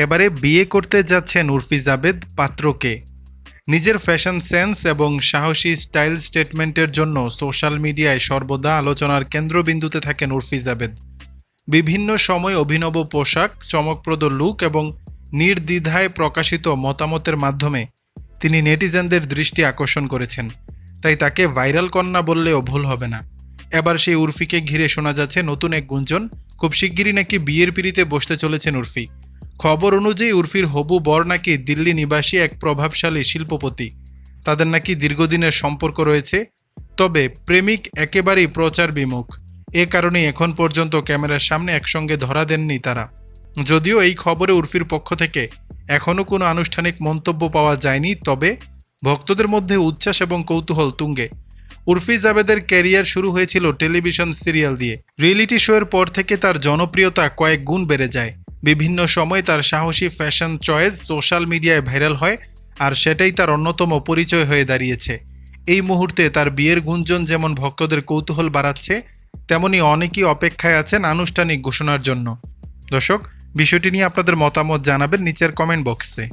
এবারে বিয়ে করতে যাচ্ছেন উর্ফি জাবেদ, পাত্রকে। নিজের ফ্যাশন সেন্স এবং সাহসী স্টাইল স্টেটমেন্টের জন্য সোশ্যাল মিডিয়ায় সর্বদা আলোচনার কেন্দ্রবিন্দুতে থাকেন উর্ফি জাবেদ। বিভিন্ন সময় অভিনব পোশাক, চমকপ্রদ লুক এবং নির্দ্বিধায় প্রকাশিত মতামতের মাধ্যমে তিনি নেটিজেনদের দৃষ্টি আকর্ষণ করেছেন। তাই তাকে ভাইরাল কন্যা বললেও ভুল হবে না। এবার সেই উর্ফিকে ঘিরে শোনা যাচ্ছে নতুন এক গুঞ্জন, খুব শিগগিরই নাকি বিয়ের পিঁড়িতে বসতে চলেছেন উর্ফি। খবর অনুযায়ী উর্ফির হবু বর নাকি দিল্লি নিবাসী এক প্রভাবশালী শিল্পপতি। তাদের নাকি দীর্ঘদিনের সম্পর্ক রয়েছে, তবে প্রেমিক একেবারেই প্রচার বিমুখ। এ কারণেই এখন পর্যন্ত ক্যামেরার সামনে একসঙ্গে ধরা দেননি তারা। যদিও এই খবরে উর্ফির পক্ষ থেকে এখনও কোনো আনুষ্ঠানিক মন্তব্য পাওয়া যায়নি, তবে ভক্তদের মধ্যে উচ্ছ্বাস এবং কৌতূহল তুঙ্গে। উর্ফি জাবেদের ক্যারিয়ার শুরু হয়েছিল টেলিভিশন সিরিয়াল দিয়ে। রিয়েলিটি শোয়ের পর থেকে তার জনপ্রিয়তা কয়েক গুণ বেড়ে যায়। বিভিন্ন সময় তার সাহসী ফ্যাশন চয়েস সোশ্যাল মিডিয়ায় ভাইরাল হয়, আর সেটাই তার অন্যতম পরিচয় হয়ে দাঁড়িয়েছে। এই মুহূর্তে তার বিয়ের গুঞ্জন যেমন ভক্তদের কৌতূহল বাড়াচ্ছে, তেমনি অনেকেই অপেক্ষায় আছেন আনুষ্ঠানিক ঘোষণার জন্য। দর্শক, বিষয়টি নিয়ে আপনাদের মতামত জানাবেন নিচের কমেন্ট বক্সে।